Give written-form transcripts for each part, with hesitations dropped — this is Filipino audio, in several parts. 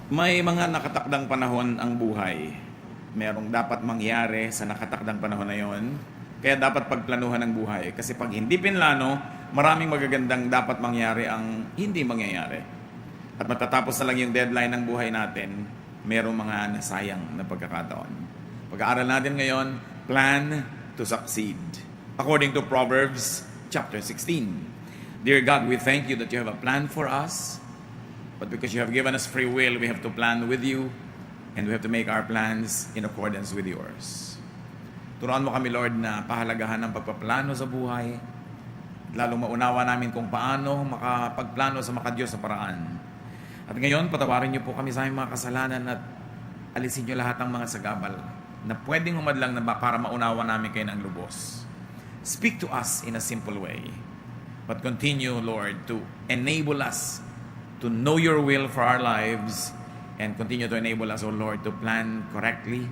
May mga nakatakdang panahon ang buhay. Merong dapat mangyari sa nakatakdang panahon na yon. Kaya dapat pagplanuhan ang buhay. Kasi pag hindi pinlano, maraming magagandang dapat mangyari ang hindi mangyayari. At matatapos na lang yung deadline ng buhay natin, merong mga nasayang na pagkakataon. Pag-aaral natin ngayon, plan to succeed. According to Proverbs chapter 16. Dear God, we thank you that you have a plan for us. But because you have given us free will, we have to plan with you and we have to make our plans in accordance with yours. Turuan mo kami, Lord, na pahalagahan ng pagpaplano sa buhay. Lalong maunawa namin kung paano makapagplano sa makadiyos sa paraan. At ngayon, patawarin niyo po kami sa aming mga kasalanan at alisin niyo lahat ng mga sagabal na pwedeng umadlang na para maunawa namin kayo ng lubos. Speak to us in a simple way. But continue, Lord, to enable us to know your will for our lives and continue to enable us, O Lord, to plan correctly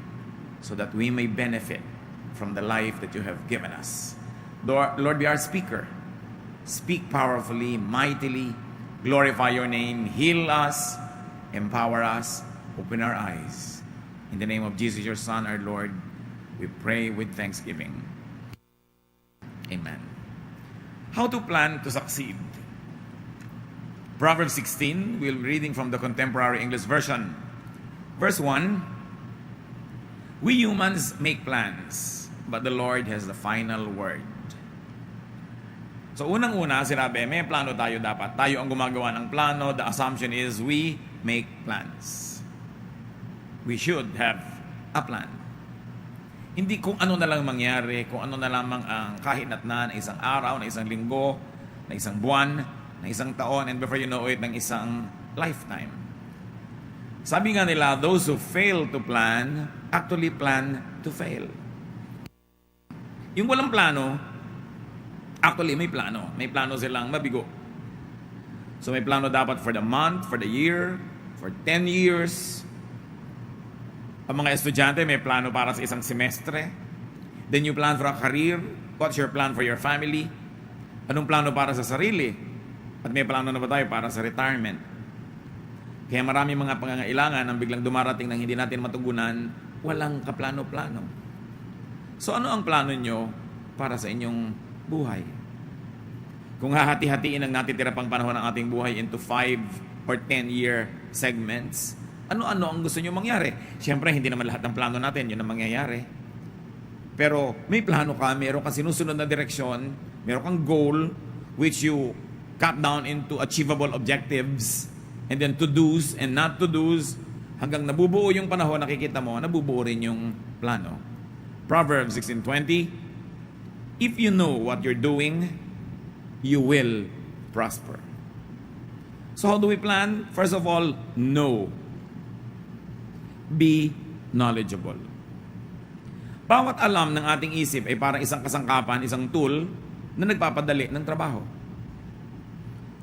so that we may benefit from the life that you have given us. Lord, be our speaker. Speak powerfully, mightily, glorify your name, heal us, empower us, open our eyes. In the name of Jesus, your Son, our Lord, we pray with thanksgiving. Amen. How to plan to succeed? Proverbs 16, we'll be reading from the Contemporary English Version. Verse 1, we humans make plans, but the Lord has the final word. So unang-una, sinabi, may plano tayo dapat. Tayo ang gumagawa ng plano. The assumption is we make plans. We should have a plan. Hindi kung ano na lang mangyari, kung ano na lamang ang kahinatnan na isang araw, na isang linggo, na isang buwan, na isang taon, and before you know it, ng isang lifetime. Sabi nga nila, those who fail to plan, actually plan to fail. Yung walang plano, actually may plano. May plano silang mabigo. So may plano dapat for the month, for the year, for 10 years. Ang mga estudyante may plano para sa isang semestre. Then you plan for a career. What's your plan for your family? Anong plano para sa sarili? At may plano na ba tayo para sa retirement? Kaya marami mga pangangailangan ang biglang dumarating nang hindi natin matugunan, walang kaplano-plano. So ano ang plano nyo para sa inyong buhay? Kung hahati-hatiin ang natitira pang panahon ng ating buhay into 5 or 10-year segments, ano-ano ang gusto nyo mangyari? Siyempre, hindi naman lahat ng plano natin, yun ang mangyayari. Pero may plano ka, meron kang sinusunod na direksyon, meron kang goal, which you cut down into achievable objectives, and then to-dos and not to-dos, hanggang nabubuo yung panahon, nakikita mo, nabubuo rin yung plano. Proverbs 16:20, if you know what you're doing, you will prosper. So how do we plan? First of all, know. Be knowledgeable. Bawat alam ng ating isip ay parang isang kasangkapan, isang tool na nagpapadali ng trabaho.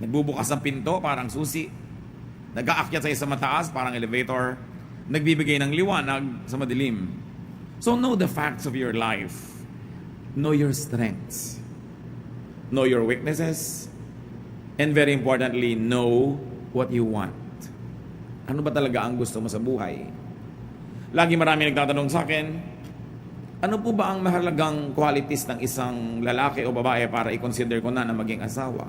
Nagbubukas ng pinto, parang susi. Nag-aakyat sa isang mataas, parang elevator. Nagbibigay ng liwanag sa madilim. So know the facts of your life. Know your strengths. Know your weaknesses. And very importantly, know what you want. Ano ba talaga ang gusto mo sa buhay? Lagi marami nagtatanong sa akin, ano po ba ang mahalagang qualities ng isang lalaki o babae para i-consider ko na maging asawa?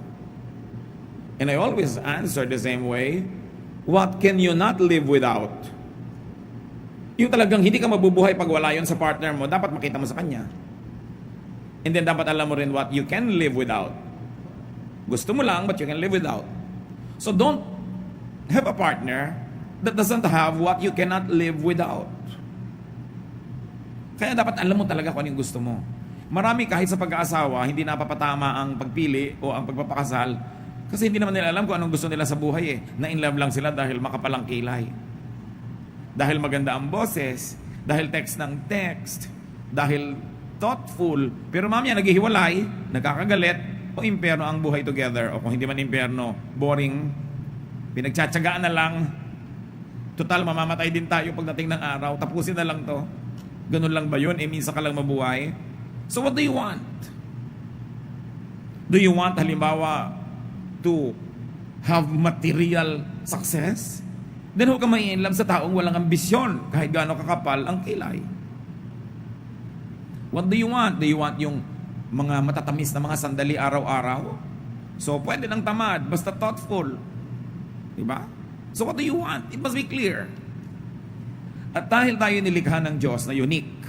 And I always answer the same way, what can you not live without? Yung talagang hindi ka mabubuhay pag wala yun sa partner mo, dapat makita mo sa kanya. And then dapat alam mo rin what you can live without. Gusto mo lang, but you can live without. So don't have a partner that doesn't have what you cannot live without. Kaya dapat alam mo talaga kung ano yung gusto mo. Marami kahit sa pag-aasawa, hindi napapatama ang pagpili o ang pagpapakasal kasi hindi naman nila alam kung anong gusto nila sa buhay eh. Na-in-love lang sila dahil makapalang kilay. Dahil maganda ang boses, dahil text ng text, dahil thoughtful. Pero mamaya naghihiwalay, nagkakagalit, o impyerno ang buhay together. O kung hindi man impyerno, boring, pinagtsatsagaan na lang. Total, mamamatay din tayo pagdating ng araw. Tapusin na lang to. Ganun lang ba yun? Minsan ka lang mabuhay. So what do you want? Do you want, halimbawa, to have material success? then huwag ka mai-inlove sa taong walang ambisyon, kahit gaano kakapal ang kilay. What do you want? Do you want yung mga matatamis na mga sandali araw-araw? So, pwede ng tamad, basta thoughtful. Diba? So, what do you want? It must be clear. At dahil tayo nilikha ng Diyos na unique,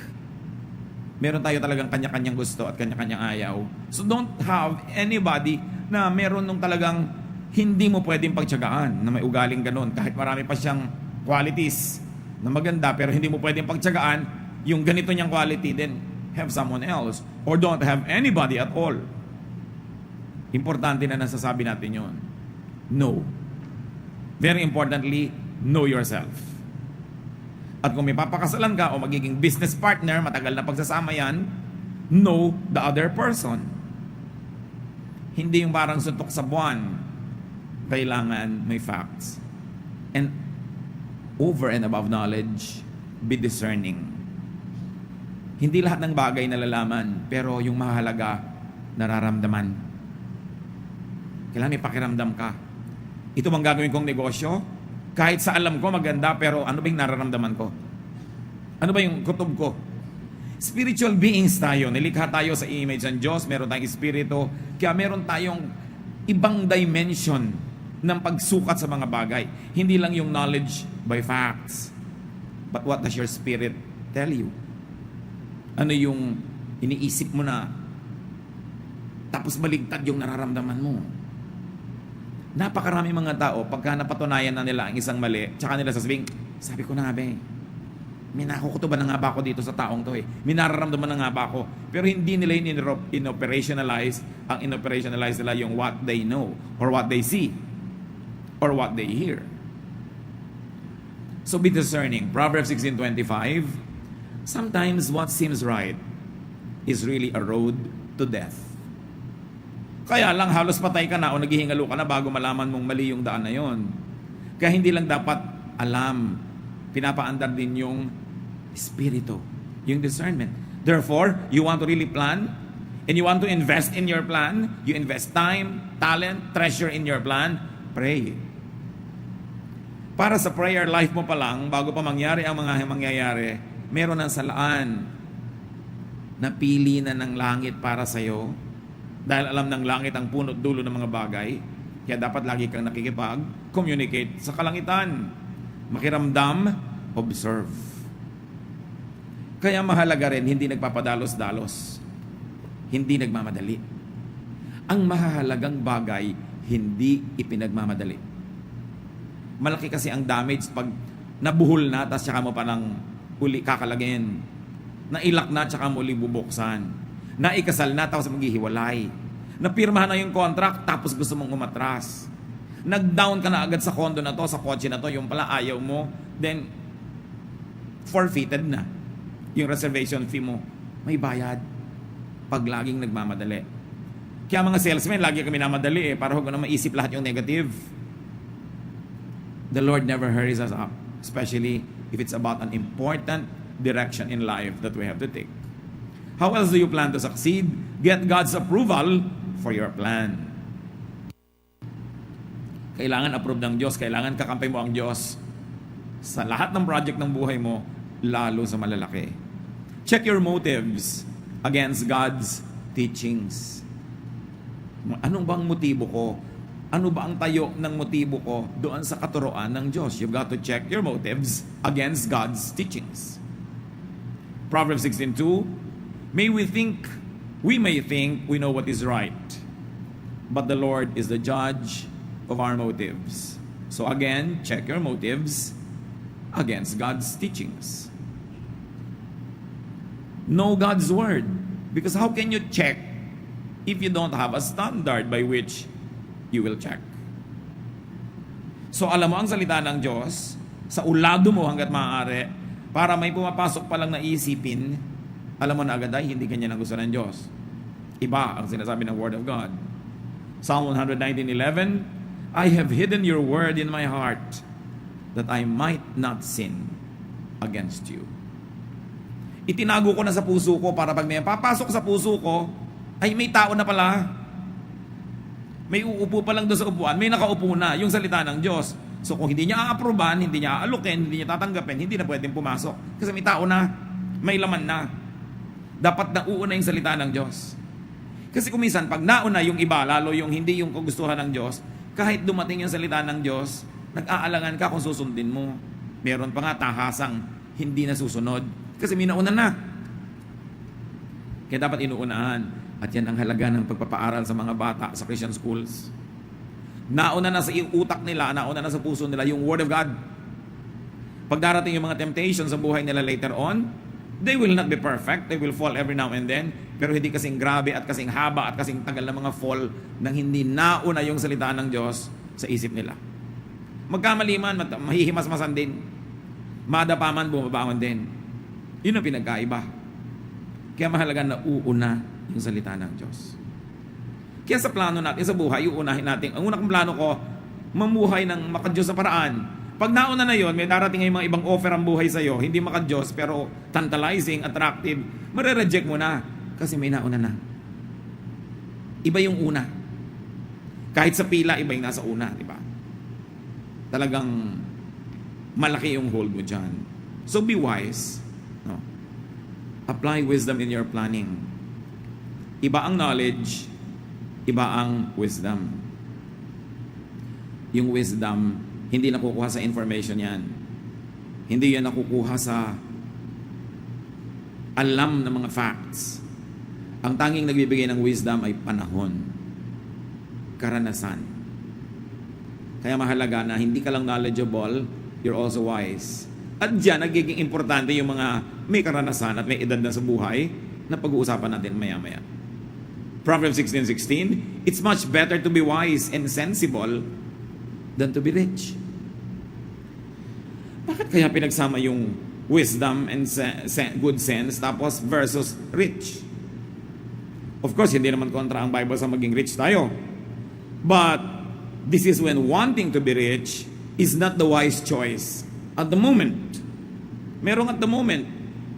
meron tayo talagang kanya-kanyang gusto at kanya-kanyang ayaw. So, don't have anybody na meron nung talagang hindi mo pwedeng pagtiyagaan, na may ugaling ganun. Kahit marami pa siyang qualities na maganda, pero hindi mo pwedeng pagtiyagaan yung ganito niyang quality, then have someone else. Or don't have anybody at all. Importante na nasasabi natin yun. No. Very importantly, know yourself. At kung may papakasalan ka o magiging business partner, matagal na pagsasama yan, know the other person. Hindi yung parang suntok sa buwan. Kailangan may facts. And over and above knowledge, be discerning. Hindi lahat ng bagay nalalaman, pero yung mahalaga, nararamdaman. Kailangan may pakiramdam ka. Ito bang gagawin kong negosyo? Kahit sa alam ko maganda, pero ano ba yung nararamdaman ko? Ano ba yung kutob ko? Spiritual beings tayo. Nilikha tayo sa image ng Diyos. Meron tayong espiritu. Kaya meron tayong ibang dimension ng pagsukat sa mga bagay. Hindi lang yung knowledge by facts. But what does your spirit tell you? Ano yung iniisip mo na tapos baligtad yung nararamdaman mo? Napakarami mga tao, pagka napatunayan na nila ang isang mali, tsaka nila sasabihin, sabi ko na nga ba may nakukutuban na nga ba ako dito sa taong to may nararamdaman na nga ba ako? Pero hindi nila in-operationalize. Ang in-operationalize nila yung what they know, or what they see, or what they hear. So be discerning. Proverbs 16:25, sometimes what seems right is really a road to death. Kaya lang halos patay ka na o naghihingalo ka na bago malaman mong mali yung daan na yon. Kaya hindi lang dapat alam, pinapaandar din yung espiritu, yung discernment. Therefore, you want to really plan and you want to invest in your plan, you invest time, talent, treasure in your plan, pray. Para sa prayer life mo pa lang, bago pa mangyari ang mga mangyayari, meron ng salaan na pili na ng langit para sa'yo. Dahil alam ng langit ang punot dulo ng mga bagay, kaya dapat lagi kang nakikipag-communicate sa kalangitan. Makiramdam, observe. Kaya mahalaga rin, hindi nagpapadalos-dalos. Hindi nagmamadali. Ang mahalagang bagay, hindi ipinagmamadali. Malaki kasi ang damage pag nabuhol na, tapos saka mo parang uli kakalagin. Nailak na, tsaka mo uli bubuksan. Naikasal na, tapos maghihiwalay. Napirmahan na yung contract, tapos gusto mong umatras. Nag-down ka na agad sa condo na to, sa kotse na to, yung pala ayaw mo, then forfeited na. Yung reservation fee mo, may bayad. Pag laging nagmamadali. Kaya mga salesmen, lagi kami namadali para huwag na maisip lahat yung negative. The Lord never hurries us up, especially if it's about an important direction in life that we have to take. How else do you plan to succeed? Get God's approval for your plan. Kailangan approve ng Diyos, kailangan kakampi mo ang Diyos sa lahat ng project ng buhay mo, lalo sa malalaki. Check your motives against God's teachings. Anong bang motibo ko? Ano ba ang tayo ng motibo ko doon sa katuroan ng Diyos? You've got to check your motives against God's teachings. Proverbs 16:2, we may think we know what is right, but the Lord is the judge of our motives. So again, check your motives against God's teachings. Know God's word. Because how can you check if you don't have a standard by which you will check? So alam mo ang salita ng Diyos, sa ulado mo hanggat maaari, para may pumapasok pa lang na isipin, alam mo na agad ay hindi kanya ang gusto ng Diyos. Iba ang sinasabi ng Word of God. Psalm 119:11, I have hidden your word in my heart that I might not sin against you. Itinago ko na sa puso ko para pag may papasok sa puso ko, ay may tao na pala. May uupo pa lang doon sa upuan, may nakaupo na, yung salita ng Diyos. So kung hindi niya aaproban, hindi niya aalukin, hindi niya tatanggapin, hindi na pwedeng pumasok. Kasi may tao na, may laman na. Dapat na uuna yung salita ng Diyos. Kasi kung minsan, pag nauna yung iba, lalo yung hindi yung kagustuhan ng Diyos, kahit dumating yung salita ng Diyos, nag-aalangan ka kung susundin mo. Meron pa nga tahasang hindi na susunod. Kasi may nauna na. Kaya dapat inuunahan. At yan ang halaga ng pagpapaaral sa mga bata sa Christian schools. Nauna na sa utak nila, nauna na sa puso nila yung Word of God. Pag darating yung mga temptations sa buhay nila later on, they will not be perfect. They will fall every now and then. Pero hindi kasing grabe at kasing haba at kasing tagal na mga fall nang hindi nauna yung salita ng Diyos sa isip nila. Magkamali man, mahihimasmasan din. Madapa man, bumabangon din. Yun ang pinagkaiba. Kaya mahalaga na uuna yung salita ng Diyos. Kaya sa plano natin sa buhay, uunahin natin. Ang unang plano ko, mamuhay ng makadiyos na paraan. Pag nauna na yon, may darating ngayong mga ibang offer ang buhay sa'yo, hindi makadiyos pero tantalizing, attractive, marireject mo na kasi may nauna na. Iba yung una. Kahit sa pila, iba yung nasa una, di ba? Talagang malaki yung hold mo dyan. So be wise. No? Apply wisdom in your planning. Iba ang knowledge, iba ang wisdom. Yung wisdom, hindi nakukuha sa information yan. Hindi yan nakukuha sa alam ng mga facts. Ang tanging nagbibigay ng wisdom ay panahon, karanasan. Kaya mahalaga na hindi ka lang knowledgeable, you're also wise. At diyan, nagiging importante yung mga may karanasan at may edad na sa buhay na pag-uusapan natin maya-maya. Proverbs 16:16, it's much better to be wise and sensible than to be rich. Bakit kaya pinagsama yung wisdom and good sense tapos versus rich? Of course, hindi naman kontra ang Bible sa maging rich tayo. But this is when wanting to be rich is not the wise choice at the moment. Merong at the moment.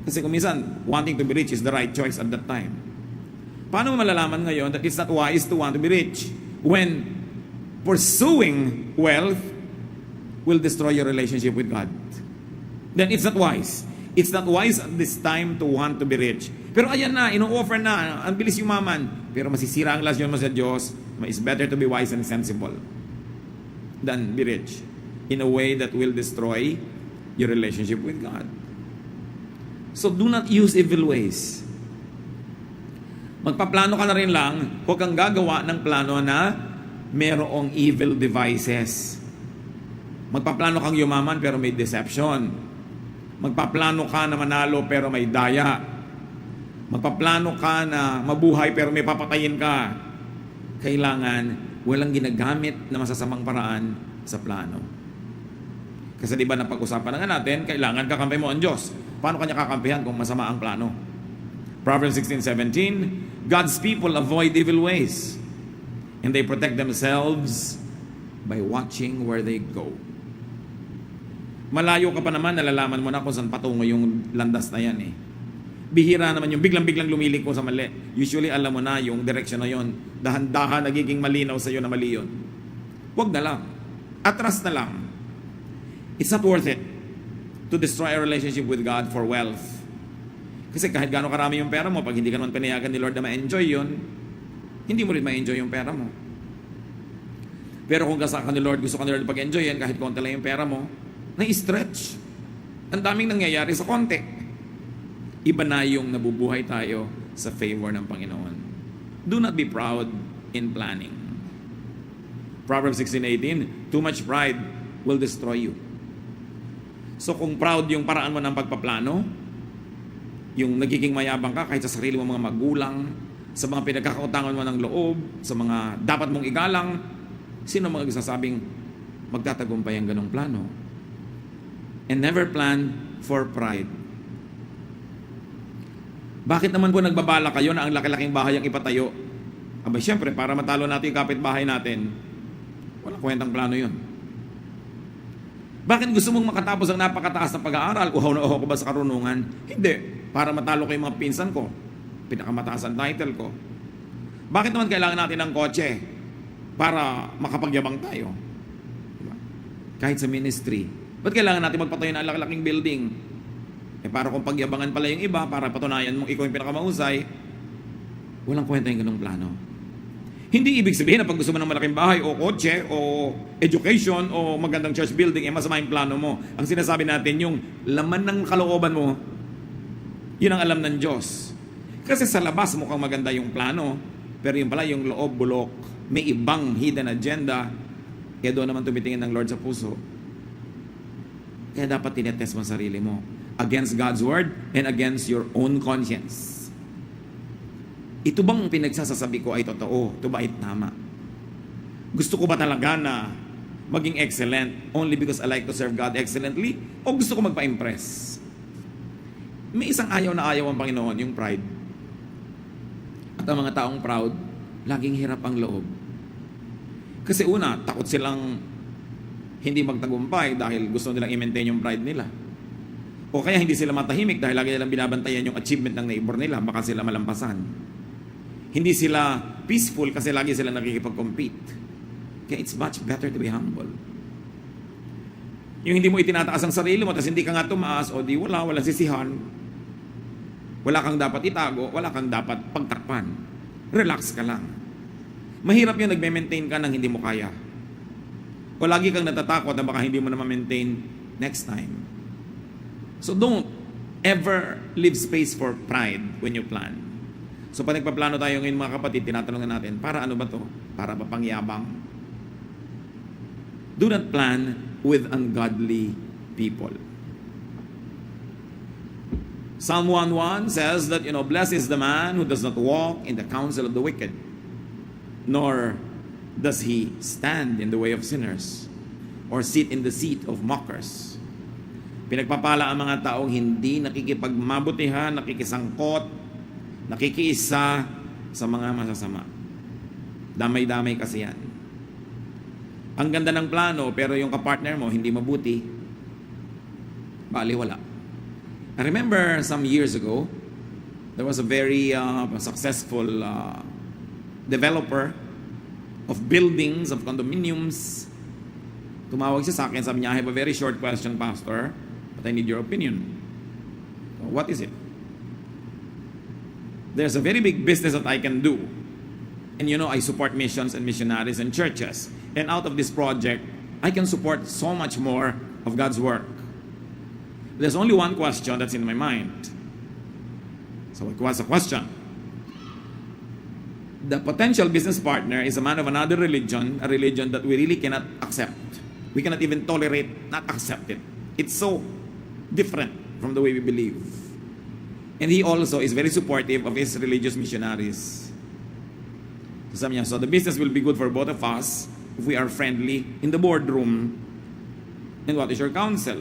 Kasi kung minsan, wanting to be rich is the right choice at that time. Paano mo malalaman ngayon that it's not wise to want to be rich when pursuing wealth will destroy your relationship with God? Then it's not wise. It's not wise at this time to want to be rich. Pero ayan na, ino-offer na, ang bilis yumaman. Pero masisira ang lasyon mo sa Diyos. It's better to be wise and sensible than be rich in a way that will destroy your relationship with God. So do not use evil ways. Magpaplano ka na rin lang, huwag kang gagawa ng plano na merong evil devices. Magpaplano kang yumaman pero may deception. Magpaplano ka na manalo pero may daya. Magpaplano ka na mabuhay pero may papatayin ka. Kailangan walang ginagamit na masasamang paraan sa plano. Kasi di ba napag-usapan na nga natin, kailangan kakampi mo ang Diyos. Paano kanya kakampihan kung masama ang plano? Proverbs 16:17, God's people avoid evil ways and they protect themselves by watching where they go. Malayo ka pa naman, nalalaman mo na kung saan patungo yung landas na yan eh. Bihira naman yung biglang-biglang lumiliko sa mali. Usually alam mo na yung direction na yon. Dahan-dahan nagiging malinaw sa iyo na mali yun. Huwag na lang. Atras na lang. It's not worth it to destroy a relationship with God for wealth. Kasi kahit gaano karami yung pera mo, pag hindi ka naman pinayagan ni Lord na ma-enjoy yun, hindi mo rin ma-enjoy yung pera mo. Pero kung kasama ka ni Lord, gusto ka ni Lord pag-enjoy yan, kahit konti lang yung pera mo, na-stretch. Ang daming nangyayari sa konti. Iba na yung nabubuhay tayo sa favor ng Panginoon. Do not be proud in planning. Proverbs 16:18, too much pride will destroy you. So kung proud yung paraan mo ng pagpaplano, yung nagiging mayabang ka kahit sa sarili mo mga magulang, sa mga pinagkakautangan mo ng loob, sa mga dapat mong igalang, sino mga nagsasabing magtatagumpay ang ganong plano? And never plan for pride. Bakit naman po nagbabala kayo na ang laki-laking bahay ang ipatayo? Aba, syempre, para matalo natin yung kapitbahay natin, walang kwentang plano yun. Bakit gusto mong makatapos ang napakataas na pag-aaral? Uhaw na uhaw ko ba sa karunungan? Hindi. Para matalo ko yung mga pinsan ko. Pinakamataas ang title ko. Bakit naman kailangan natin ng kotse? Para makapagyabang tayo. Diba? Kahit sa ministry. Ba't kailangan natin magpatayo ng laki-laking building? Para kung pagyabangan pala yung iba, para patunayan mong ikaw yung pinakamahusay, walang kwenta yung ganung plano. Hindi ibig sabihin na pag gusto mo ng malaking bahay o kotse o education o magandang church building, masama yung plano mo. Ang sinasabi natin, yung laman ng kalooban mo, yun ang alam ng Diyos. Kasi sa labas mukhang maganda yung plano, pero yung pala yung loob bulok, may ibang hidden agenda, kaya doon naman tumitingin ng Lord sa puso. Kaya dapat tinetest mo ang sarili mo against God's word and against your own conscience. Ito bang pinagsasasabi ko ay totoo? Ito ba ay tama? Gusto ko ba talaga na maging excellent only because I like to serve God excellently? O gusto ko magpa-impress? May isang ayaw na ayaw ang Panginoon, yung pride. At ang mga taong proud, laging hirap ang loob. Kasi una, takot silang hindi magtagumpay dahil gusto nilang i-maintain yung pride nila. O kaya hindi sila matahimik dahil lagi nilang binabantayan yung achievement ng neighbor nila, baka sila malampasan. Hindi sila peaceful kasi lagi sila nakikipag-compete. Kaya it's much better to be humble. Yung hindi mo itinataas ang sarili mo, tapos hindi ka nga tumaas, o di walang sisihan. Wala kang dapat itago, wala kang dapat pagtakpan. Relax ka lang. Mahirap yung nagme-maintain ka ng hindi mo kaya. O lagi kang natatakot na baka hindi mo na ma-maintain next time. So don't ever leave space for pride when you plan. So pag nagpaplano tayo ngayon mga kapatid, tinatanong natin, para ano ba to? Para ba pangyabang? Do not plan with ungodly people. Psalm 1:1 says that, blessed is the man who does not walk in the counsel of the wicked, nor does he stand in the way of sinners, or sit in the seat of mockers. Pinagpapala ang mga taong hindi nakikipagmabutihan, nakikisangkot, nakikiisa sa mga masasama. Damay-damay kasi yan. Ang ganda ng plano, pero yung kapartner mo hindi mabuti, baliwala. I remember some years ago, there was a very successful developer of buildings, of condominiums. Tumawag siya sa akin, sabi niya, I have a very short question, Pastor, but I need your opinion. So, what is it? There's a very big business that I can do. And I support missions and missionaries and churches. And out of this project, I can support so much more of God's work. There's only one question that's in my mind. So what's the question? The potential business partner is a man of another religion, a religion that we really cannot accept. We cannot even tolerate, not accept it. It's so different from the way we believe. And he also is very supportive of his religious missionaries. So sabi niya, so the business will be good for both of us if we are friendly in the boardroom. And what is your counsel?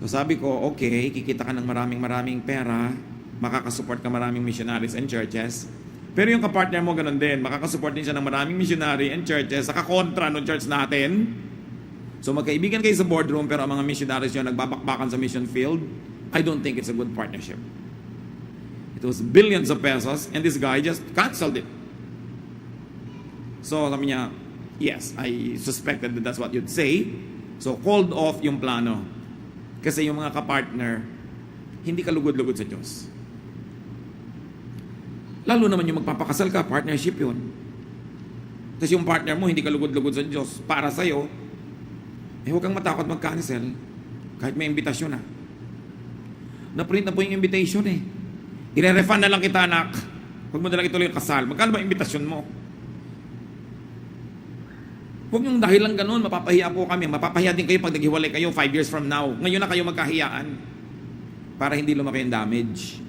So sabi ko, okay, kikita ka ng maraming pera, makakasupport ka maraming missionaries and churches. Pero yung kapartner mo ganun din, makakasupport din siya ng maraming missionary and churches sa kakontra ng church natin. So magkaibigan kayo sa boardroom pero ang mga missionaries yun nagbabakbakan sa mission field. I don't think it's a good partnership. It was billions of pesos and this guy just canceled it. So sabi niya, yes, I suspected that that's what you'd say. So called off yung plano. Kasi yung mga kapartner, hindi ka lugod-lugod sa Diyos. Lalo naman yung magpapakasal ka, partnership yun. Tapos yung partner mo, hindi ka lugod-lugod sa Diyos. Para sa'yo, huwag kang matakot mag-cancel kahit may imbitasyon na. Na-print na po yung invitation eh. I-refund na lang kita, anak. Huwag mo na lang ituloy yung kasal. Magkano ba invitation mo? Huwag yung dahil lang ganun, mapapahiya po kami. Mapapahiya din kayo pag naghiwalay kayo 5 years from now. Ngayon na kayo magkahiyaan. Para hindi lumaki yung damage.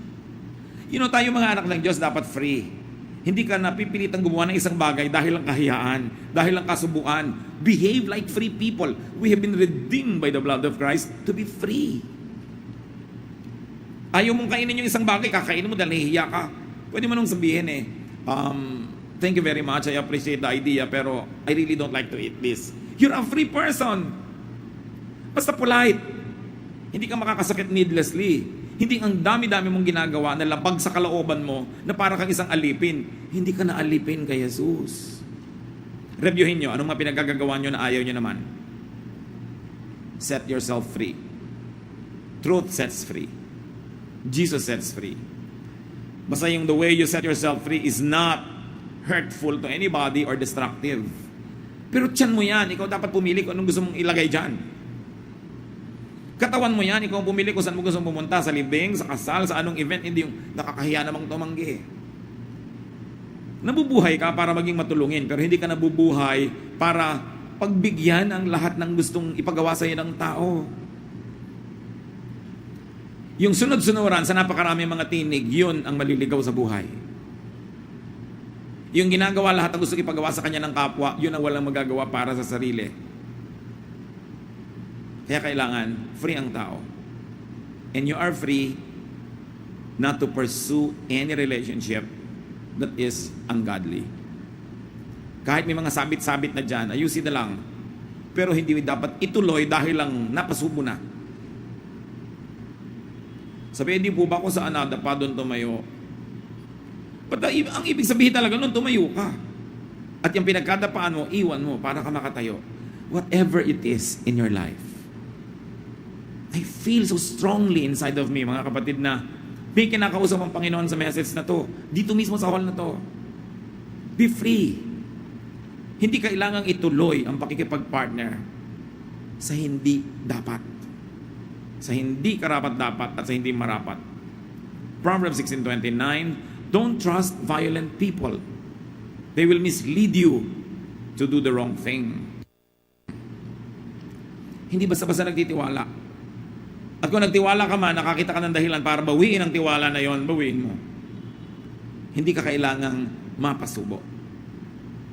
Tayo mga anak ng Diyos dapat free. Hindi ka napipilitang gumawa ng isang bagay dahil lang kahiyaan, dahil lang kasubuan. Behave like free people. We have been redeemed by the blood of Christ to be free. Ayaw mong kainin yung isang bagay, kakainin mo dahil nahihiya ka. Pwede mo nung sabihin thank you very much, I appreciate the idea, pero I really don't like to eat this. You're a free person. Basta polite. Hindi ka makakasakit needlessly. Hindi ang dami-dami mong ginagawa na labag sa kalooban mo na para kang isang alipin. Hindi ka na alipin kay Jesus. Reviewin nyo, anong mga pinagagagawa nyo na ayaw nyo naman? Set yourself free. Truth sets free. Jesus sets free. Basta yung the way you set yourself free is not hurtful to anybody or destructive. Pero tiyan mo yan, ikaw dapat pumili kung anong gusto mong ilagay dyan. Katawan mo yan, ikaw pumili kung saan mo gusto pumunta, sa libing, sa kasal, sa anong event, hindi yung nakakahiya namang tumanggi. Nabubuhay ka para maging matulungin, pero hindi ka nabubuhay para pagbigyan ang lahat ng gustong ipagawa sa iyo ng tao. Yung sunod-sunuran sa napakaraming mga tinig, yun ang maliligaw sa buhay. Yung ginagawa lahat ang gusto ipagawa sa kanya ng kapwa, yun ang walang magagawa para sa sarili. Kaya kailangan free ang tao. And you are free not to pursue any relationship that is ungodly. Kahit may mga sabit-sabit na dyan, ayusin na lang. Pero hindi dapat ituloy dahil lang napasubo na. Sabi, hindi po ba kung saan nadapa doon tumayo? But ang ibig sabihin talaga noon, tumayo ka. At yung pinagkadapaan mo, iwan mo para ka makatayo. Whatever it is in your life. I feel so strongly inside of me, mga kapatid, na may kinakausap ang Panginoon sa message na to. Dito mismo sa hall na to. Be free. Hindi kailangang ituloy ang pakikipag-partner sa hindi dapat. Sa hindi karapat-dapat at sa hindi marapat. Proverbs 16:29, don't trust violent people. They will mislead you to do the wrong thing. Hindi basta-basta nagtitiwala. At kung nagtiwala ka man, nakakita ka ng dahilan para bawiin ang tiwala na yon, bawiin mo. Hindi ka kailangang mapasubo.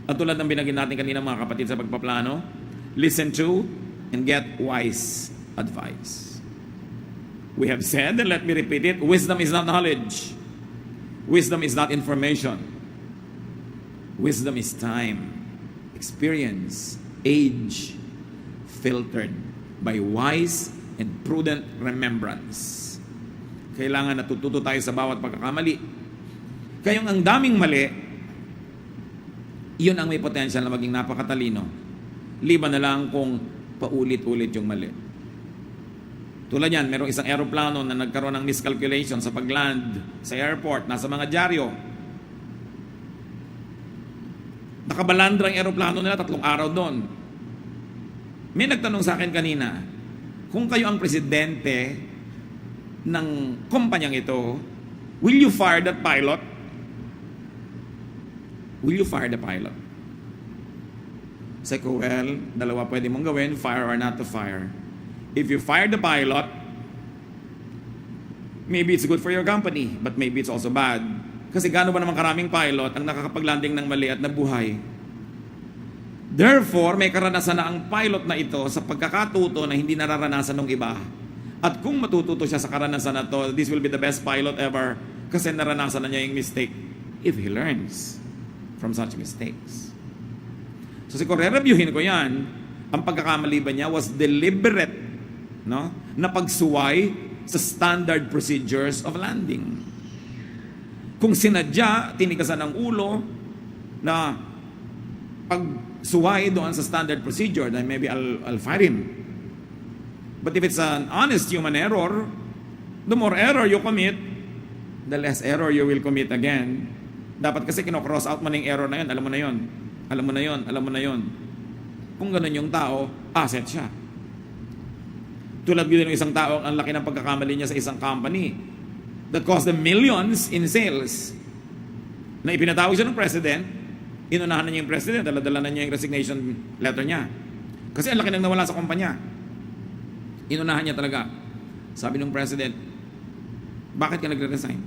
At tulad ng binagin natin kanina mga kapatid sa pagpaplano, listen to and get wise advice. We have said, and let me repeat it, wisdom is not knowledge. Wisdom is not information. Wisdom is time, experience, age, filtered by wise and prudent remembrance. Kailangan natututo tayo sa bawat pagkakamali. Kayong ang daming mali, iyon ang may potential na maging napakatalino. Liban na lang kung paulit-ulit yung mali. Tulad yan, merong isang aeroplano na nagkaroon ng miscalculation sa pagland sa airport, nasa mga dyaryo. Nakabalandra ang aeroplano nila, 3 araw doon. May nagtanong sa akin kanina, kung kayo ang presidente ng kumpanyang ito, will you fire that pilot? Will you fire the pilot? Sabi ko, well, dalawa pwede mong gawin, fire or not to fire. If you fire the pilot, maybe it's good for your company, but maybe it's also bad. Kasi gaano ba naman karaming pilot ang nakakapaglanding ng mali at nabuhay? Therefore, may karanasan na ang pilot na ito sa pagkakatuto na hindi nararanasan ng iba. At kung matututo siya sa karanasan na to, this will be the best pilot ever kasi naranasan na niya yung mistake if he learns from such mistakes. So kung re-reviewin ko yan, ang pagkakamali ba niya was deliberate, no? Na pagsuway sa standard procedures of landing. Kung sinadya, tinigasan ng ulo na pagsuway doon sa standard procedure, then maybe I'll fire him. But if it's an honest human error, the more error you commit, the less error you will commit again. Dapat kasi kino-cross out man yung error na yun, alam mo na yun. Alam mo na yun, alam mo na yun. Kung ganun yung tao, asset siya. Tulad yun ng isang tao, ang laki ng pagkakamali niya sa isang company that cost them millions in sales. Na ipinatawag siya ng president, inunahan na niya yung president, dala-dala na niya yung resignation letter niya. Kasi ang laki nang nawala sa kumpanya. Inunahan niya talaga. Sabi ng president, bakit ka nagre-resign?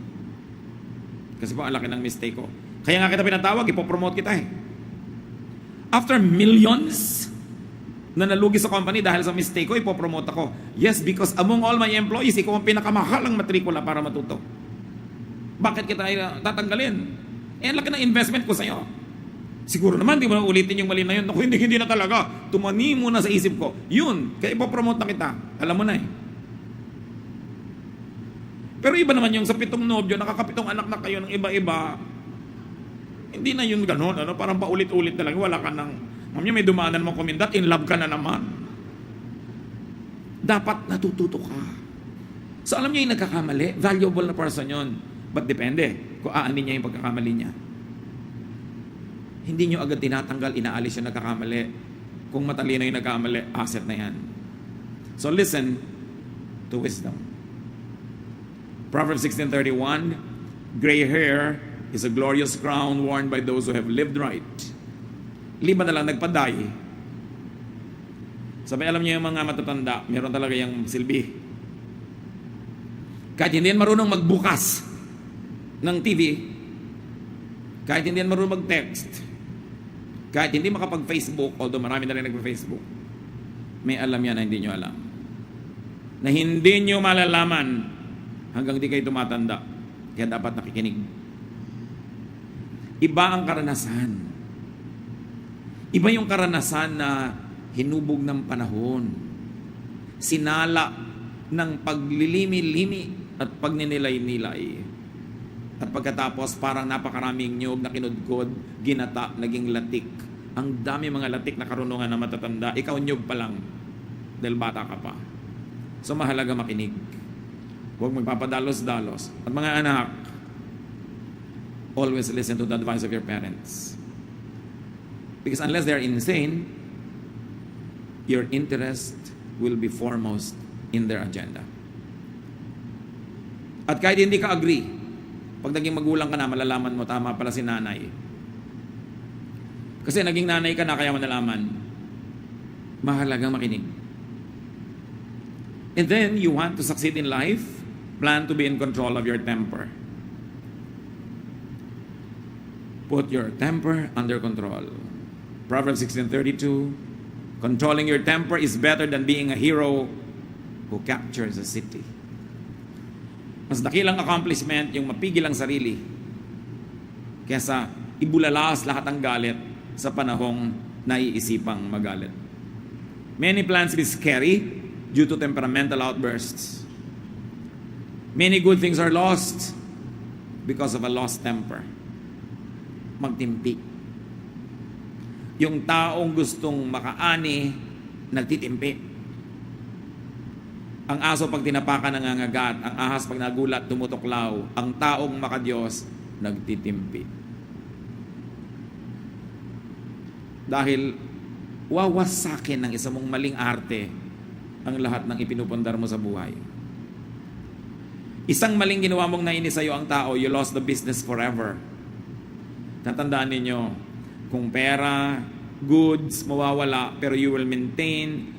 Kasi po ang laki ng mistake ko. Kaya nga kita pinatawag, ipopromote kita eh. After millions na nalugi sa company dahil sa mistake ko, ipopromote ako. Yes, because among all my employees, ikaw ang pinakamahalang matrikula para matuto. Bakit kita tatanggalin? Eh, ang laki ng investment ko sa'yo. Siguro naman, di mo na ulitin yung mali na yun. Naku, hindi na talaga. Tumani mo na sa isip ko. Yun, kaya ipopromote na kita. Alam mo na eh. Pero iba naman yung sa 7 nobyo, nakakapitong anak na kayo ng iba-iba. Hindi na yun gano'n, ano? Parang paulit-ulit na lang. Wala ka ng Mamaya may dumaanan mo kumindat, in love ka na naman. Dapat natututo ka. So alam niyo yung nagkakamali, valuable na person yun. But depende kung aanin niya yung pagkakamali niya. Hindi niyo agad tinatanggal, inaalis yung nagkakamali. Kung matalino yung nagkakamali, asset na yan. So listen to wisdom. Proverbs 16:31, gray hair is a glorious crown worn by those who have lived right. Lima na lang nagpaday. Sabi, alam niyo yung mga matatanda, meron talaga yung silbi. Kahit hindi yan marunong magbukas ng TV, kahit hindi yan marunong mag-text, kahit hindi makapag-Facebook, although marami na rin nagpa-Facebook, may alam yan na hindi nyo alam. Na hindi nyo malalaman hanggang di kayo tumatanda. Kaya dapat nakikinig. Iba ang karanasan. Iba yung karanasan na hinubog ng panahon. Sinala ng paglilimi-limi at pagninilay-nilay. At pagkatapos parang napakaraming nyog na kinudkod, ginata, naging latik. Ang dami mga latik na karunungan na matatanda. Ikaw nyog pa lang dahil bata ka pa. So mahalaga makinig. Huwag magpapadalos-dalos. At mga anak, always listen to the advice of your parents. Because unless they are insane, your interest will be foremost in their agenda. At kahit hindi ka agree, pag naging magulang ka na, malalaman mo tama pala si nanay. Kasi naging nanay ka na, kaya mo nalaman. Mahalagang makinig. And then, you want to succeed in life, plan to be in control of your temper. Put your temper under control. Proverbs 16:32, controlling your temper is better than being a hero who captures a city. Mas dakilang accomplishment yung mapigil ang sarili kesa ibulalas lahat ng galit sa panahong naiisipang magalit. Many plans be scary due to temperamental outbursts. Many good things are lost because of a lost temper. Magtimpi. Yung taong gustong makaani, nagtitimpi. Ang aso pag tinapakan nangangagat, ang ahas pag nagulat, tumutuklaw. Ang taong makadiyos, nagtitimpi. Dahil wawasakin ng isang mong maling arte ang lahat ng ipinupundar mo sa buhay. Isang maling ginawa mong nainis sa'yo ang tao, you lost the business forever. Tatandaan ninyo, kung pera, goods, mawawala, pero you will maintain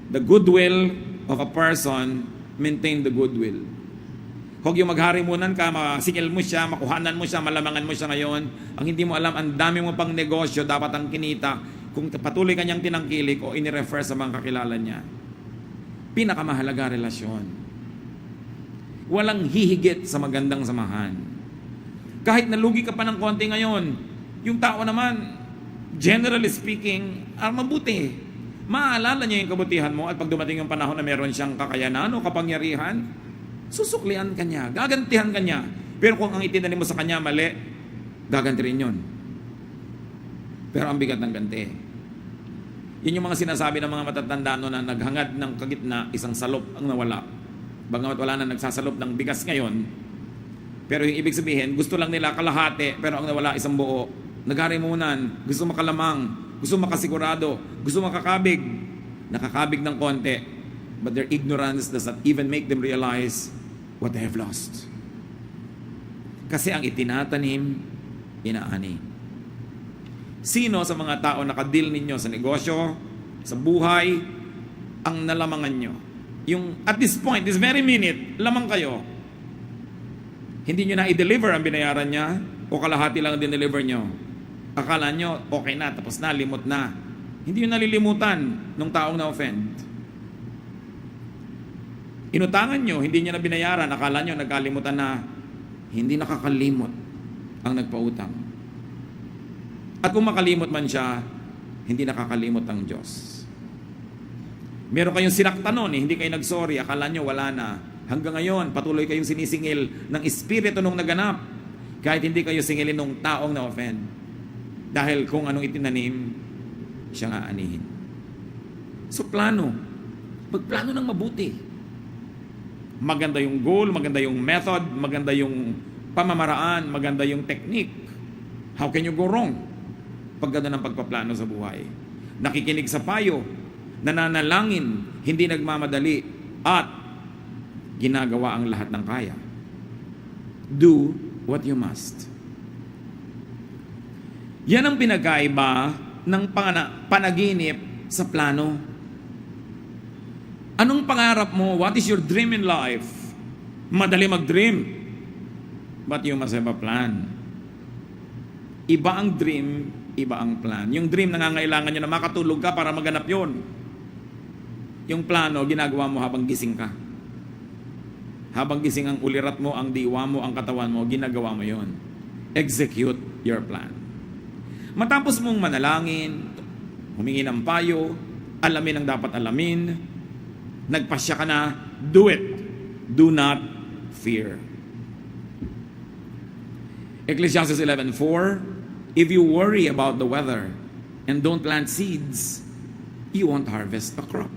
the goodwill of a person, maintain the goodwill. Huwag yung magharimunan ka, masikil mo siya, makuhanan mo siya, malamangan mo siya ngayon. Ang hindi mo alam, ang dami mo pang negosyo, dapat ang kinita, kung patuloy kanyang tinangkilik o inirefer sa mga kakilala niya. Pinakamahalaga relasyon. Walang hihigit sa magandang samahan. Kahit nalugi ka pa ng konti ngayon, yung tao naman, generally speaking, mabuti. Maaalala niya yung kabutihan mo at pag dumating yung panahon na meron siyang kakayanan o kapangyarihan, susuklian ka niya, gagantihan ka niya. Pero kung ang itinanim mo sa kanya mali, gaganti rin yun. Pero ang bigat ng ganti. Yun yung mga sinasabi ng mga matatanda no, na naghangad ng kagitna, isang salop ang nawala. Bagamat wala na nagsasalop ng bigas ngayon, pero yung ibig sabihin, gusto lang nila kalahati, pero ang nawala isang buo. Nagharimunan, gusto makalamang, gusto makasigurado, gusto makakabig. Nakakabig ng konti, but their ignorance does not even make them realize what they have lost. Kasi ang itinatanim, inaani. Sino sa mga tao nakadil ninyo sa negosyo, sa buhay, ang nalamangan nyo? Yung at this point, this very minute, lamang kayo. Hindi nyo na i-deliver ang binayaran niya o kalahati lang din-deliver nyo. Akala nyo, okay na, tapos na, limot na. Hindi nyo nalilimutan ng taong na-offend. Inutangan nyo, hindi nyo na binayaran, akala nyo, nagkalimutan na. Hindi nakakalimot ang nagpautang. At kung makalimot man siya, hindi nakakalimot ang Diyos. Meron kayong sinaktan nun, hindi kayo nagsorry, akala nyo wala na. Hanggang ngayon, patuloy kayong sinisingil ng espiritu nung naganap. Kahit hindi kayo singilin ng taong na-offend. Dahil kung anong itinanim, siyang aanihin. So plano. Magplano ng mabuti. Maganda yung goal, maganda yung method, maganda yung pamamaraan, maganda yung technique. How can you go wrong? Pag ganda ng pagpaplano sa buhay. Nakikinig sa payo, nananalangin, hindi nagmamadali, at ginagawa ang lahat ng kaya. Do what you must. Yan ang pinagkaiba ng panaginip sa plano. Anong pangarap mo? What is your dream in life? Madali mag-dream. But you must have a plan. Iba ang dream, iba ang plan. Yung dream, nangangailangan nyo na makatulog ka para maganap yon. Yung plano, ginagawa mo habang gising ka. Habang gising ang ulirat mo, ang diwa mo, ang katawan mo, ginagawa mo yon. Execute your plan. Matapos mong manalangin, humingi ng payo, alamin ang dapat alamin, nagpasya ka na, do it. Do not fear. Ecclesiastes 11:4, if you worry about the weather and don't plant seeds, you won't harvest a crop.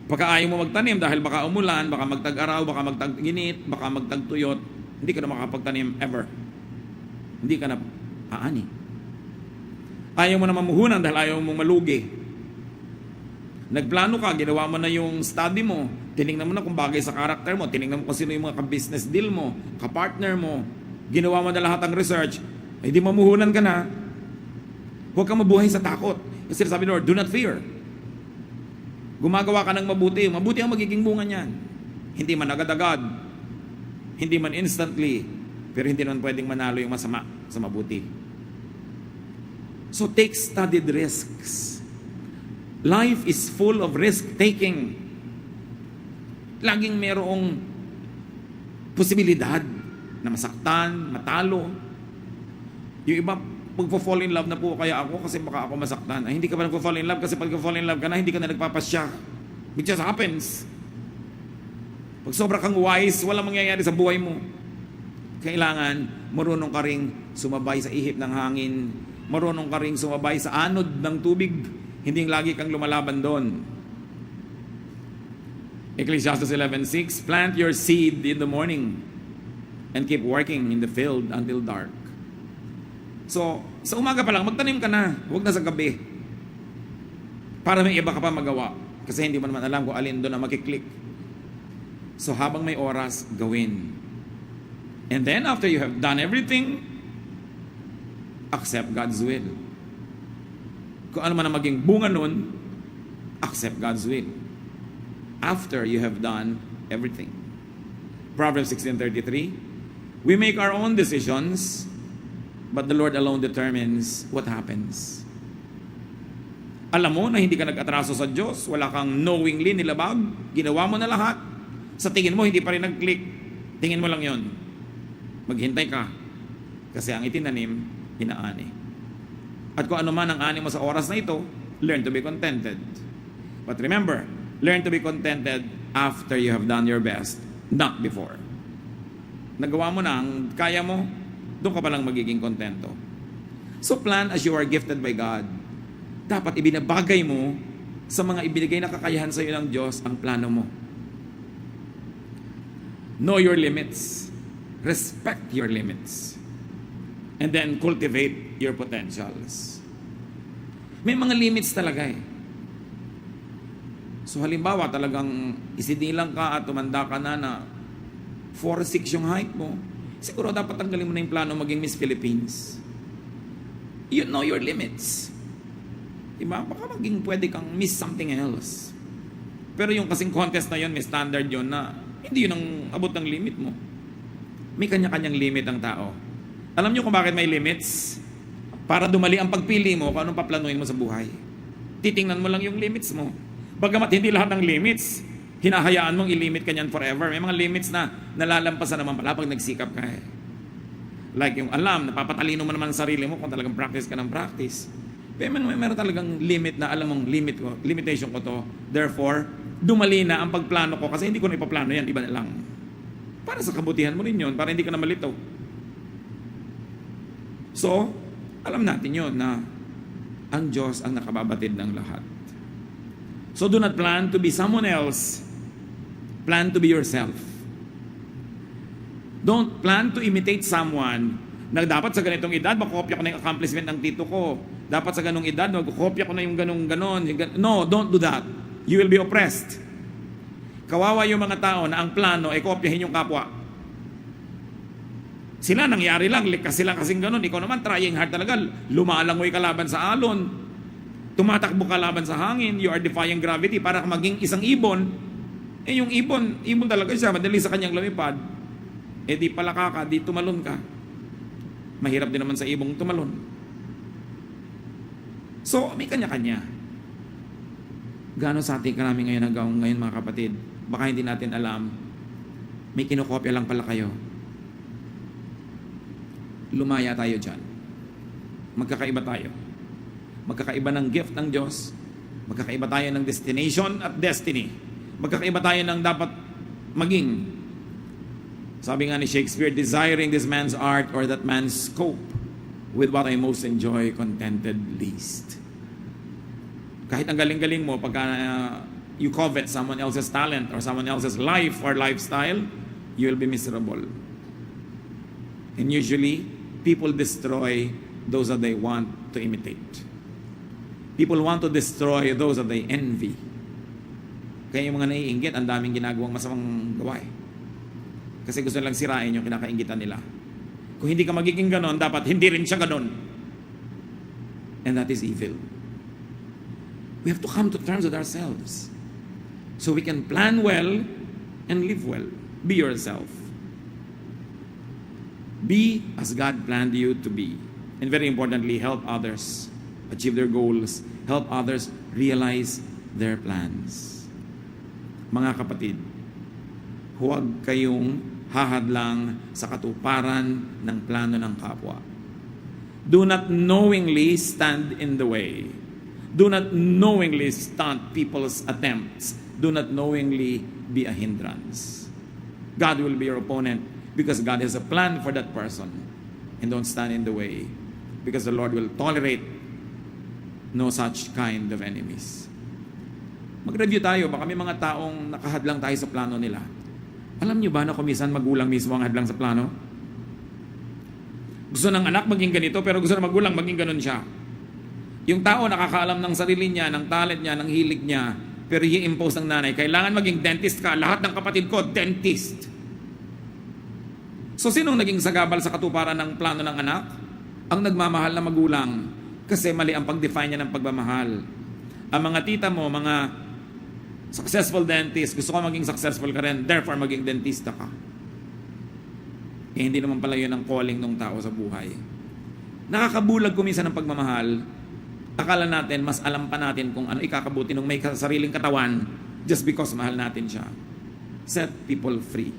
Pagka ayaw mo magtanim dahil baka umulan, baka magtag-araw, baka magtag-init, baka magtag-tuyot, hindi ka na makapagtanim ever. Hindi ka na aani. Ayaw mo na mamuhunan dahil ayaw mong malugi. Nagplano ka, ginawa mo na yung study mo, tinignan mo na kung bagay sa karakter mo, tinignan mo kung sino yung mga ka-business deal mo, ka-partner mo, ginawa mo na lahat ng research, ay di mamuhunan ka na. Huwag kang mabuhay sa takot. Kasi sabi ni Lord, do not fear. Gumagawa ka ng mabuti, mabuti ang magiging bunga niyan. Hindi man agad-agad, hindi man instantly, pero hindi naman pwedeng manalo yung masama sa mabuti. So take studied risks. Life is full of risk-taking. Laging merong posibilidad na masaktan, matalo. Yung iba, magpo-fall in love na po kaya ako kasi baka ako masaktan. Ay, hindi ka pa nagpo-fall in love kasi pag fall in love ka na, hindi ka na nagpapasya. It just happens. Pag sobra kang wise, walang mangyayari sa buhay mo. Kailangan marunong ka ring sumabay sa ihip ng hangin, marunong ka ring sumabay sa anod ng tubig, hindi lagi kang lumalaban doon. Ecclesiastes 11:6, plant your seed in the morning and keep working in the field until dark. So, sa umaga pa lang, magtanim ka na, huwag na sa gabi. Para may iba ka pa magawa. Kasi hindi mo naman alam kung alin doon na makiklik. So, habang may oras, gawin. And then, after you have done everything, accept God's will. Kung ano man ang maging bunga nun, accept God's will. After you have done everything. Proverbs 16:33, we make our own decisions, but the Lord alone determines what happens. Alam mo na hindi ka nag-atraso sa Diyos, wala kang knowingly nilabag, ginawa mo na lahat. Sa tingin mo, hindi pa rin nag-click. Tingin mo lang yon. Maghintay ka. Kasi ang itinanim, inaani. At kung ano man ang ani mo sa oras na ito, learn to be contented. But remember, learn to be contented after you have done your best, not before. Nagawa mo na ang kaya mo, doon ka palang magiging kontento. So plan as you are gifted by God. Dapat ibinabagay mo sa mga ibinigay na kakayahan sa iyo ng Diyos ang plano mo. Know your limits. Respect your limits. And then cultivate your potentials. May mga limits talaga eh. So halimbawa talagang isinilang ka at tumanda ka na 4'6" yung height mo, siguro dapat tanggalin mo na yung plano maging Miss Philippines. You know your limits. Diba? Baka maging pwede kang miss something else. Pero yung kasing contest na yun, may standard yun na hindi yun ang abot ng limit mo. May kanya-kanyang limit ang tao. Alam nyo kung bakit may limits? Para dumali ang pagpili mo kung anong paplanuin mo sa buhay. Titingnan mo lang yung limits mo. Bagamat hindi lahat ng limits, hinahayaan mong ilimit ka niyan forever. May mga limits na nalalampasan naman pala pag nagsikap ka eh. Like yung alam, napapatalino mo naman ang sarili mo kung talagang practice ka ng practice. Pero meron talagang limit na alam mong limitation ko to. Therefore, dumali na ang pagplano ko kasi hindi ko na ipaplano yan, iba na lang. Para sa kabutihan mo rin yun, para hindi ka na malito. So, Alam natin yun na ang Diyos ang nakababatid ng lahat. So do not plan to be someone else. Plan to be yourself. Don't plan to imitate someone na dapat sa ganitong edad, makopya ko na yung accomplishment ng tito ko. Dapat sa ganong edad, magkopya ko na yung ganon. No, don't do that. You will be oppressed. Kawawa yung mga tao na ang plano ay kopyahin yung kapwa. Sila nangyari lang, likas sila kasing ganon. Ikaw naman, trying hard talaga. Lumalangoy ka laban sa alon. Tumatakbo ka laban sa hangin. You are defying gravity para maging isang ibon. Eh yung ibon talaga siya, madali sa kanyang lumipad. Eh di palaka ka, di tumalon ka. Mahirap din naman sa ibong tumalon. So, may kanya-kanya. Gaano sa ating karami ngayon ngayon mga kapatid? Baka hindi natin alam. May kinokopya lang pala kayo. Lumaya tayo dyan. Magkakaiba tayo. Magkakaiba ng gift ng Diyos. Magkakaiba tayo ng destination at destiny. Magkakaiba tayo ng dapat maging. Sabi nga ni Shakespeare, desiring this man's art or that man's scope, with what I most enjoy, contented least. Kahit ang galing-galing mo, pagka you covet someone else's talent or someone else's life or lifestyle, you will be miserable. And usually, people destroy those that they want to imitate. People want to destroy those that they envy. Kaya yung mga naiinggit, ang daming ginagawang masamang gawain. Kasi gusto nilang sirain yung kinakainggitan nila. Kung hindi ka magiging ganon, dapat hindi rin siya ganon. And that is evil. We have to come to terms with ourselves. So we can plan well and live well. Be yourself. Be as God planned you to be. And very importantly, help others achieve their goals. Help others realize their plans. Mga kapatid, huwag kayong hahadlang sa katuparan ng plano ng kapwa. Do not knowingly stand in the way. Do not knowingly stunt people's attempts. Do not knowingly be a hindrance. God will be your opponent because God has a plan for that person. And don't stand in the way because the Lord will tolerate no such kind of enemies. Mag-review tayo, baka may mga taong nakahadlang tayo sa plano nila. Alam niyo ba na kumisan magulang mismo ang hadlang sa plano? Gusto ng anak maging ganito, pero gusto ng magulang maging ganon siya. Yung tao nakakaalam ng sarili niya, ng talent niya, ng hilig niya, pero i-impose ng nanay, kailangan maging dentist ka. Lahat ng kapatid ko, dentist. So, sinong naging sagabal sa katuparan ng plano ng anak? Ang nagmamahal na magulang. Kasi mali ang pag-define niya ng pagmamahal. Ang mga tita mo, mga successful dentist, gusto ko maging successful ka rin, therefore maging dentista ka. Eh, hindi naman pala yun ang calling ng tao sa buhay. Nakakabulag kuminsan ng pagmamahal. Akala natin, mas alam pa natin kung ano ikakabuti nung may sariling katawan just because mahal natin siya. Set people free.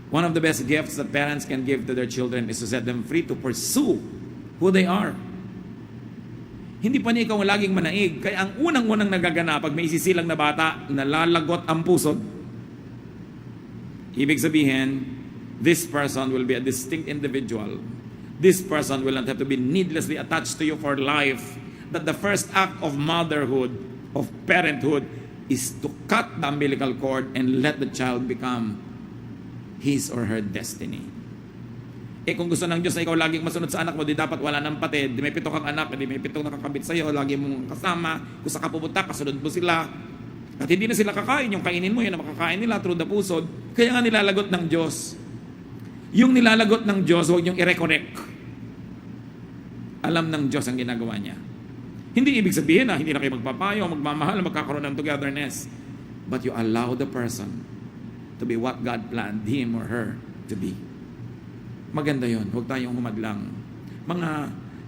One of the best gifts that parents can give to their children is to set them free to pursue who they are. Hindi pa niya ikaw laging manaig. Kaya ang unang-unang nagaganap pag may isisilang na bata, nalalagot ang pusod. Ibig sabihin, this person will be a distinct individual. This person will not have to be needlessly attached to you for life. That the first act of motherhood, of parenthood, is to cut the umbilical cord and let the child become his or her destiny. Eh kung gusto ng Diyos na ikaw laging masunod sa anak mo, di dapat wala ng patid. Di may 7 kang anak, di may 7 nakakabit sa'yo, lagi mong kasama. Kung saan ka pupunta, kasunod mo sila. At hindi na sila kakain. Yung kainin mo, yun ang makakain nila through the pusod. Kaya nga nilalagot ng Diyos. Yung nilalagot ng Diyos, huwag niyong i-reconnect. Alam ng Diyos ang ginagawa niya. Hindi ibig sabihin na hindi na kayo magpapayo, magmamahal, magkakaroon ng togetherness. But you allow the person to be what God planned him or her to be. Maganda yon. Huwag tayong humadlang. Mga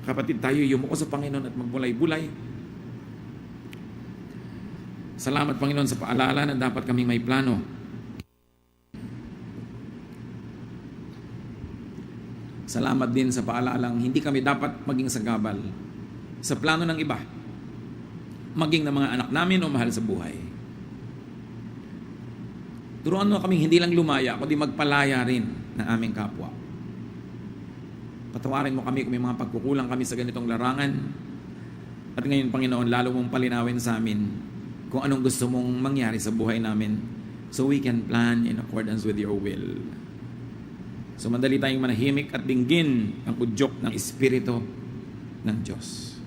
kapatid, tayo yumuko sa Panginoon at magbulay-bulay. Salamat, Panginoon, sa paalala na dapat kaming may plano. Salamat din sa paalalang hindi kami dapat maging sagabal sa plano ng iba, maging ng mga anak namin o mahal sa buhay. Turuan mo kaming hindi lang lumaya, kundi magpalaya rin ng aming kapwa. Patawarin mo kami kung may mga pagkukulang kami sa ganitong larangan. At ngayon, Panginoon, lalo mong palinawin sa amin kung anong gusto mong mangyari sa buhay namin so we can plan in accordance with your will. So, madali tayong manahimik at dinggin ang udyok ng Espiritu ng Diyos.